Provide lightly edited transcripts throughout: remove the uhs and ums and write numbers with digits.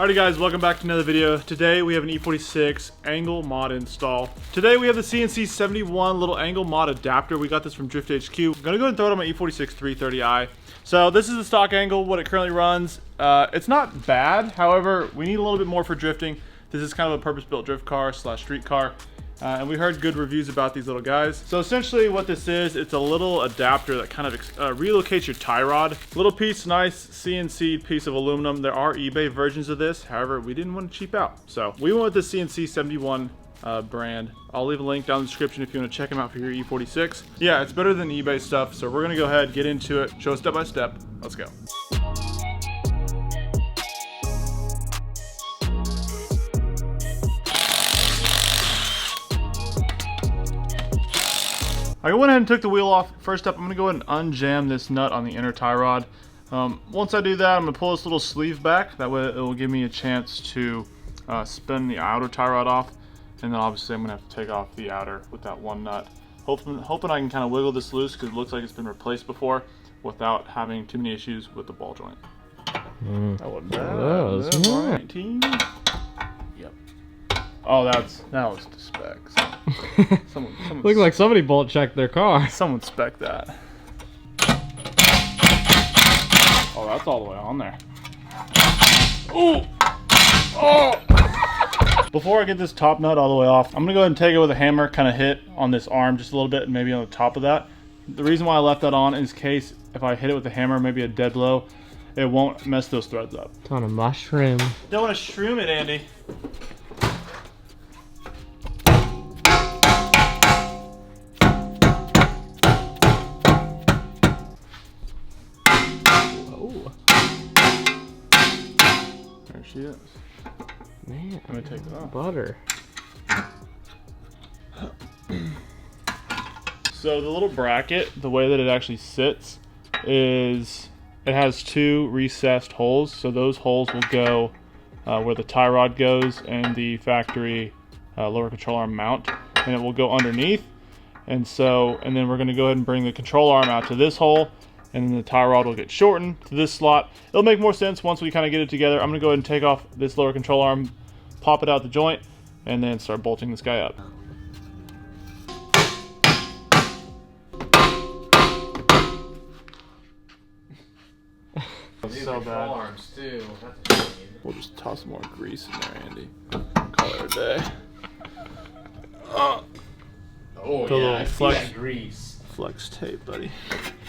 Alrighty guys, welcome back to another video. Today we have an E46 angle mod install. Today we have the CNC 71 little angle mod adapter. We got this from Drift HQ. I'm gonna go ahead and throw it on my E46 330i. So this is the stock angle, what it currently runs. It's not bad, however, we need a little bit more for drifting. This is kind of a purpose-built drift car slash street car. And we heard good reviews about these little guys. So essentially what this is, it's a little adapter that kind of relocates your tie rod. Little piece, nice CNC piece of aluminum. There are eBay versions of this. However, we didn't want to cheap out. So we went with the CNC 71 brand. I'll leave a link down in the description if you want to check them out for your E46. Yeah, it's better than eBay stuff. So we're gonna go ahead, get into it, show step by step. Let's go. I went ahead and took the wheel off. First up, I'm gonna go ahead and unjam this nut on the inner tie rod. Once I do that, I'm gonna pull this little sleeve back. That way it will give me a chance to spin the outer tie rod off. And then obviously I'm gonna have to take off the outer with that one nut. Hoping I can kind of wiggle this loose because it looks like it's been replaced before without having too many issues with the ball joint. That wasn't bad. That was 19. Yep. Oh, that was the specs. Someone Looked like somebody bolt checked their car. Someone spec that. Oh, that's all the way on there. Ooh! Oh! Before I get this top nut all the way off, I'm gonna go ahead and take it with a hammer, kind of hit on this arm just a little bit, and maybe on the top of that. The reason why I left that on is in case if I hit it with a hammer, maybe a dead blow, it won't mess those threads up. It's on a mushroom. Don't want to shroom it, Andy. There she is. Man, I'm gonna take it off. Butter. So the little bracket, the way that it actually sits is it has two recessed holes. So those holes will go where the tie rod goes and the factory lower control arm mount, and it will go underneath. And then we're gonna go ahead and bring the control arm out to this hole, and then the tie rod will get shortened to this slot. It'll make more sense once we kind of get it together. I'm gonna go ahead and take off this lower control arm, pop it out the joint, and then start bolting this guy up. So bad. Arms too. That's a shame. We'll just toss some more grease in there, Andy. Call it a day. Oh the yeah, little I see flex, that grease. flex tape, buddy.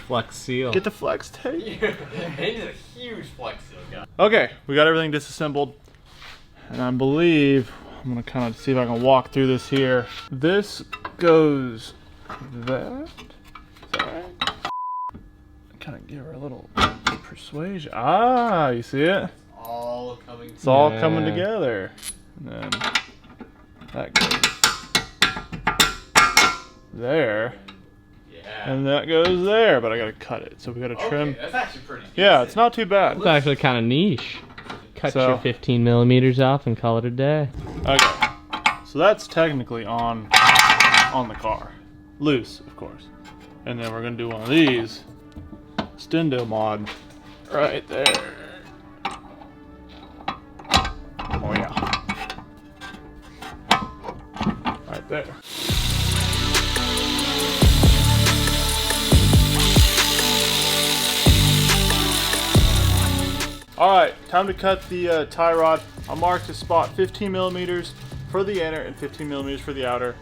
Flex seal. Get the flex tape. He's a huge flex seal guy. Okay, we got everything disassembled, and I believe I'm gonna kind of see if I can walk through this here. This goes that. Is that right? Kind of give her a little persuasion. Ah, you see it? All coming It's all Yeah. coming together. And then that goes there. Yeah. And that goes there, but I gotta cut it. So we gotta trim. Okay, that's actually pretty decent. Yeah, it's not too bad. It's actually kind of niche. Cut So- your 15 millimeters off and call it a day. Okay. So that's technically on the car. Loose, of course. And then we're gonna do one of these. Stendo mod. Right there. Oh yeah. Right there. Alright, time to cut the tie rod. I'll mark the spot 15 millimeters for the inner and 15 millimeters for the outer.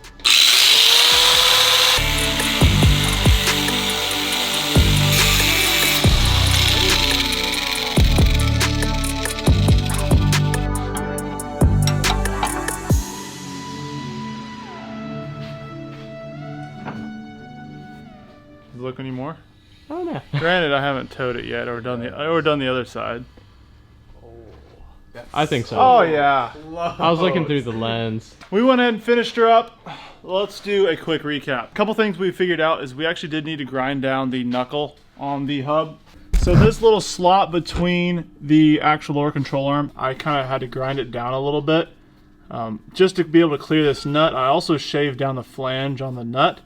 Look anymore? Oh no. Granted, I haven't towed it yet or done the other side. I think so. Oh yeah. I was looking through the lens. We went ahead and finished her up. Let's do a quick recap. A couple things we figured out is we actually did need to grind down the knuckle on the hub. So this little slot between the actual lower control arm, I kind of had to grind it down a little bit just to be able to clear this nut. I also shaved down the flange on the nut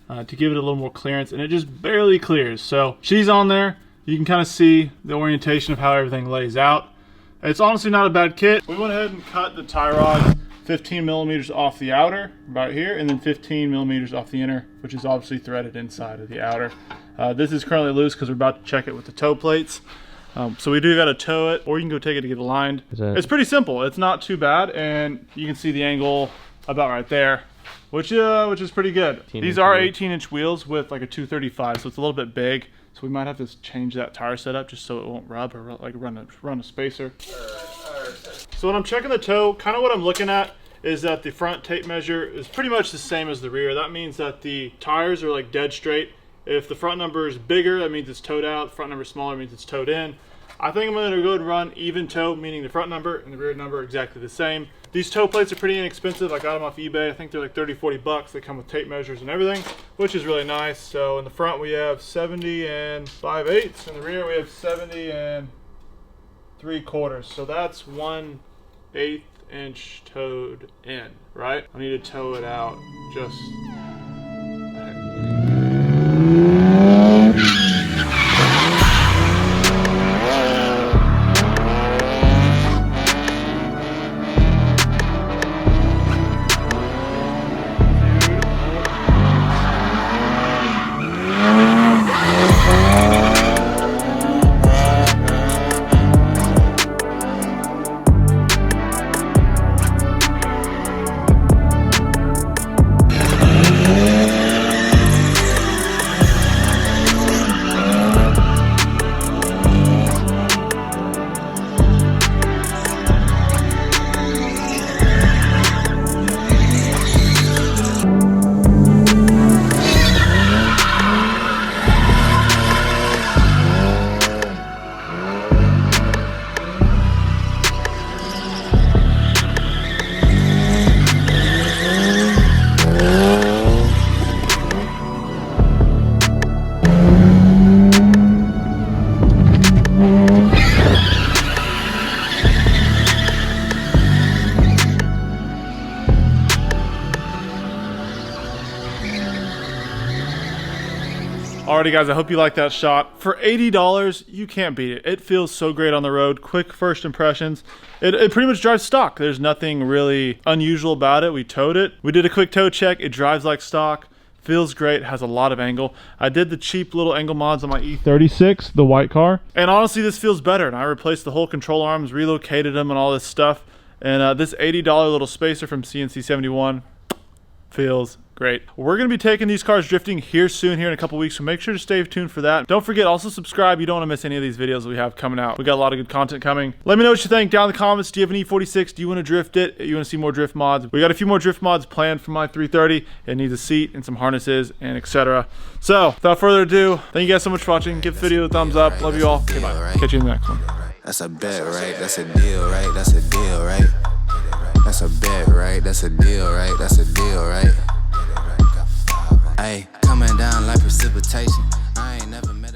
to give it a little more clearance, and it just barely clears. So she's on there. You can kind of see the orientation of how everything lays out. It's honestly not a bad kit. We went ahead and cut the tie rods 15 millimeters off the outer, about here, and then 15 millimeters off the inner, which is obviously threaded inside of the outer. This is currently loose because we're about to check it with the toe plates. So we do got to toe it, or you can go take it to get aligned. It's pretty simple. It's not too bad, and you can see the angle about right there, which is pretty good. These are 18-inch wheels with like a 235, so it's a little bit big. So we might have to change that tire setup just so it won't rub or like run a spacer. So when I'm checking the toe, kind of what I'm looking at is that the front tape measure is pretty much the same as the rear. That means that the tires are like dead straight. If the front number is bigger, that means it's towed out. The front number is smaller, means it's towed in. I think I'm going to go ahead and run even toe, meaning the front number and the rear number are exactly the same. These toe plates are pretty inexpensive. I got them off eBay. I think they're like 30-40 bucks. They come with tape measures and everything, which is really nice. So in the front we have 70 and 5/8. In the rear we have 70 and 3/4. So that's 1/8 inch towed in, right? I need to toe it out just Alrighty guys, I hope you liked that shot. For $80, you can't beat it. It feels so great on the road. Quick first impressions. It pretty much drives stock. There's nothing really unusual about it. We towed it. We did a quick tow check. It drives like stock. Feels great, has a lot of angle. I did the cheap little angle mods on my E46, the white car. And honestly, this feels better. And I replaced the whole control arms, relocated them and all this stuff. And this $80 little spacer from CNC 71 feels great. We're going to be taking these cars drifting here soon, here in a couple weeks, so make sure to stay tuned for that. Don't forget, also subscribe. You don't want to miss any of these videos we have coming out. We got a lot of good content coming. Let me know what you think down in the comments. Do you have an E46? Do you want to drift it? You want to see more drift mods? We got a few more drift mods planned for my 330. It needs a seat and some harnesses and etc. So, without further ado, thank you guys so much for watching. Give the video a thumbs up. Love you all. Okay, bye. Catch you in the next one. That's a bet, right? That's a deal, right? That's a deal, right? That's a bet, right? That's a deal, right? That's a deal, right? Ay, coming down like precipitation. I ain't never met